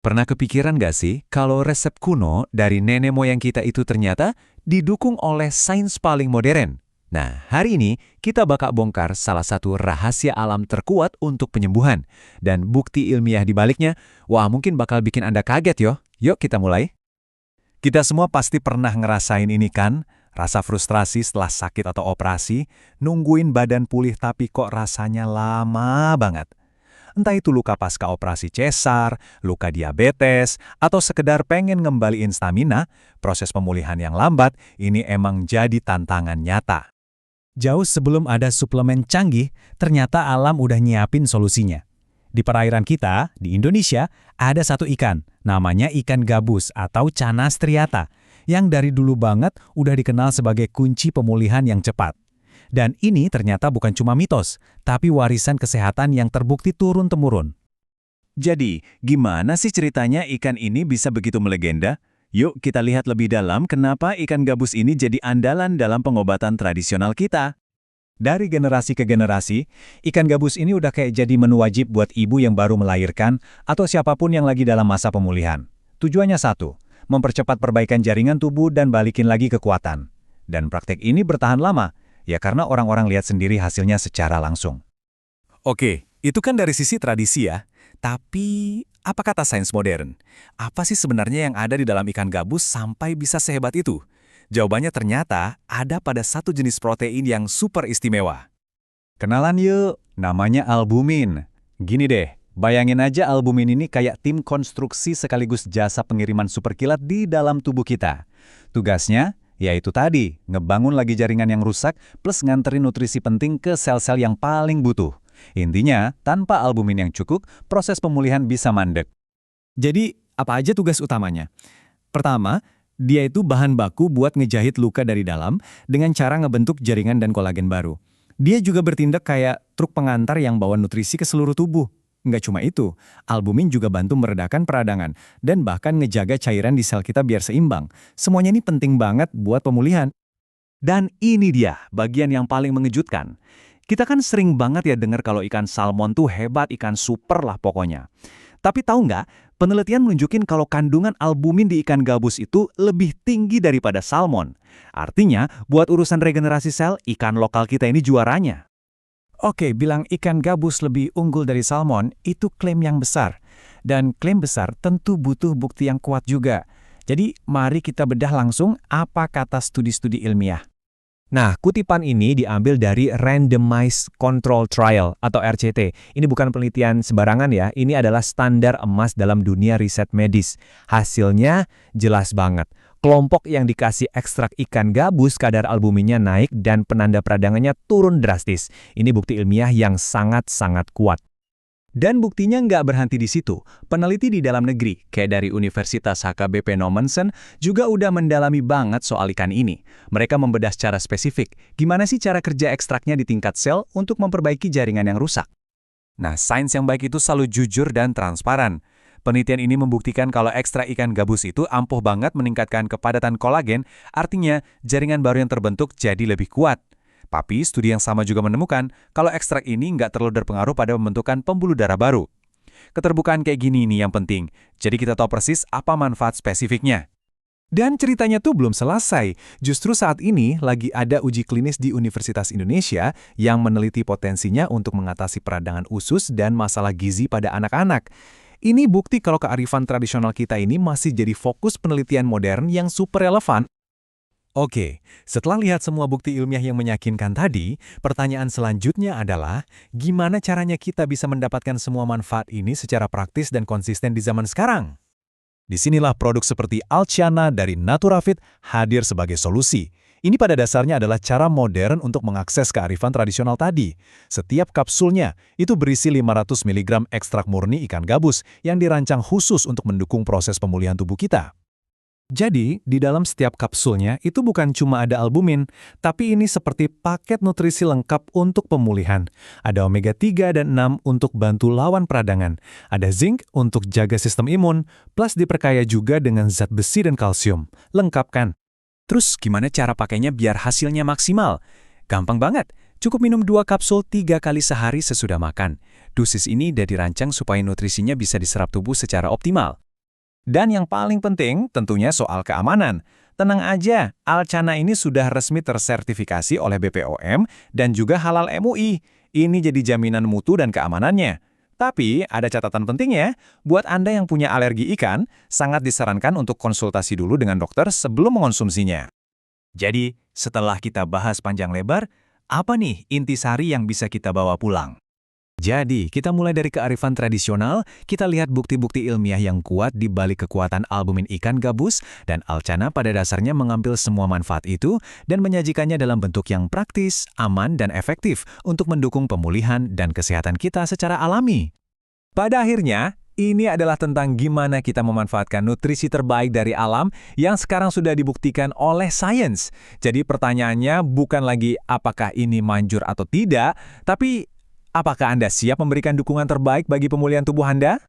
Pernah kepikiran nggak sih kalau resep kuno dari nenek moyang kita itu ternyata didukung oleh sains paling modern? Nah, hari ini kita bakal bongkar salah satu rahasia alam terkuat untuk penyembuhan. Dan bukti ilmiah di baliknya, wah mungkin bakal bikin Anda kaget yo. Yuk kita mulai. Kita semua pasti pernah ngerasain ini kan? Rasa frustrasi setelah sakit atau operasi, nungguin badan pulih tapi kok rasanya lama banget. Entah itu luka pasca operasi cesar, luka diabetes, atau sekedar pengen ngembaliin stamina, proses pemulihan yang lambat ini emang jadi tantangan nyata. Jauh sebelum ada suplemen canggih, ternyata alam udah nyiapin solusinya. Di perairan kita, di Indonesia, ada satu ikan, namanya ikan gabus atau Channa striata, yang dari dulu banget udah dikenal sebagai kunci pemulihan yang cepat. Dan ini ternyata bukan cuma mitos, tapi warisan kesehatan yang terbukti turun-temurun. Jadi, gimana sih ceritanya ikan ini bisa begitu melegenda? Yuk kita lihat lebih dalam kenapa ikan gabus ini jadi andalan dalam pengobatan tradisional kita. Dari generasi ke generasi, ikan gabus ini udah kayak jadi menu wajib buat ibu yang baru melahirkan atau siapapun yang lagi dalam masa pemulihan. Tujuannya satu, mempercepat perbaikan jaringan tubuh dan balikin lagi kekuatan. Dan praktek ini bertahan lama, ya karena orang-orang lihat sendiri hasilnya secara langsung. Oke, itu kan dari sisi tradisi ya. Tapi, apa kata sains modern? Apa sih sebenarnya yang ada di dalam ikan gabus sampai bisa sehebat itu? Jawabannya ternyata ada pada satu jenis protein yang super istimewa. Kenalan yuk, namanya albumin. Gini deh, bayangin aja albumin ini kayak tim konstruksi sekaligus jasa pengiriman superkilat di dalam tubuh kita. Tugasnya, yaitu tadi, ngebangun lagi jaringan yang rusak plus nganterin nutrisi penting ke sel-sel yang paling butuh. Intinya, tanpa albumin yang cukup, proses pemulihan bisa mandek. Jadi, apa aja tugas utamanya? Pertama, dia itu bahan baku buat ngejahit luka dari dalam dengan cara ngebentuk jaringan dan kolagen baru. Dia juga bertindak kayak truk pengantar yang bawa nutrisi ke seluruh tubuh. Nggak cuma itu, albumin juga bantu meredakan peradangan dan bahkan ngejaga cairan di sel kita biar seimbang. Semuanya ini penting banget buat pemulihan. Dan ini dia bagian yang paling mengejutkan. Kita kan sering banget ya dengar kalau ikan salmon tuh hebat, ikan super lah pokoknya. Tapi tahu nggak, penelitian menunjukin kalau kandungan albumin di ikan gabus itu lebih tinggi daripada salmon. Artinya, buat urusan regenerasi sel, ikan lokal kita ini juaranya. Oke, bilang ikan gabus lebih unggul dari salmon, itu klaim yang besar. Dan klaim besar tentu butuh bukti yang kuat juga. Jadi, mari kita bedah langsung apa kata studi-studi ilmiah. Nah, kutipan ini diambil dari Randomized Control Trial atau RCT. Ini bukan penelitian sembarangan ya, ini adalah standar emas dalam dunia riset medis. Hasilnya jelas banget. Kelompok yang dikasih ekstrak ikan gabus kadar albuminnya naik dan penanda peradangannya turun drastis. Ini bukti ilmiah yang sangat-sangat kuat. Dan buktinya nggak berhenti di situ. Peneliti di dalam negeri, kayak dari Universitas HKBP Nommensen, juga udah mendalami banget soal ikan ini. Mereka membedah secara spesifik, gimana sih cara kerja ekstraknya di tingkat sel untuk memperbaiki jaringan yang rusak. Nah, sains yang baik itu selalu jujur dan transparan. Penelitian ini membuktikan kalau ekstrak ikan gabus itu ampuh banget meningkatkan kepadatan kolagen, artinya jaringan baru yang terbentuk jadi lebih kuat. Tapi studi yang sama juga menemukan kalau ekstrak ini nggak terlalu berpengaruh pada pembentukan pembuluh darah baru. Keterbukaan kayak gini nih yang penting, jadi kita tahu persis apa manfaat spesifiknya. Dan ceritanya tuh belum selesai. Justru saat ini lagi ada uji klinis di Universitas Indonesia yang meneliti potensinya untuk mengatasi peradangan usus dan masalah gizi pada anak-anak. Ini bukti kalau kearifan tradisional kita ini masih jadi fokus penelitian modern yang super relevan. Oke, setelah lihat semua bukti ilmiah yang meyakinkan tadi, pertanyaan selanjutnya adalah, gimana caranya kita bisa mendapatkan semua manfaat ini secara praktis dan konsisten di zaman sekarang? Disinilah produk seperti Alciana dari Naturafit hadir sebagai solusi. Ini pada dasarnya adalah cara modern untuk mengakses kearifan tradisional tadi. Setiap kapsulnya itu berisi 500 mg ekstrak murni ikan gabus yang dirancang khusus untuk mendukung proses pemulihan tubuh kita. Jadi, di dalam setiap kapsulnya itu bukan cuma ada albumin, tapi ini seperti paket nutrisi lengkap untuk pemulihan. Ada omega 3 dan 6 untuk bantu lawan peradangan. Ada zinc untuk jaga sistem imun, plus diperkaya juga dengan zat besi dan kalsium. Lengkap kan? Terus gimana cara pakainya biar hasilnya maksimal? Gampang banget. Cukup minum 2 kapsul 3 kali sehari sesudah makan. Dosis ini udah dirancang supaya nutrisinya bisa diserap tubuh secara optimal. Dan yang paling penting tentunya soal keamanan. Tenang aja, Alchana ini sudah resmi tersertifikasi oleh BPOM dan juga Halal MUI. Ini jadi jaminan mutu dan keamanannya. Tapi ada catatan penting ya, buat Anda yang punya alergi ikan, sangat disarankan untuk konsultasi dulu dengan dokter sebelum mengonsumsinya. Jadi, setelah kita bahas panjang lebar, apa nih intisari yang bisa kita bawa pulang? Jadi, kita mulai dari kearifan tradisional, kita lihat bukti-bukti ilmiah yang kuat di balik kekuatan albumin ikan gabus, dan Alchana pada dasarnya mengambil semua manfaat itu dan menyajikannya dalam bentuk yang praktis, aman, dan efektif untuk mendukung pemulihan dan kesehatan kita secara alami. Pada akhirnya, ini adalah tentang gimana kita memanfaatkan nutrisi terbaik dari alam yang sekarang sudah dibuktikan oleh sains. Jadi pertanyaannya bukan lagi apakah ini manjur atau tidak, tapi apakah Anda siap memberikan dukungan terbaik bagi pemulihan tubuh Anda?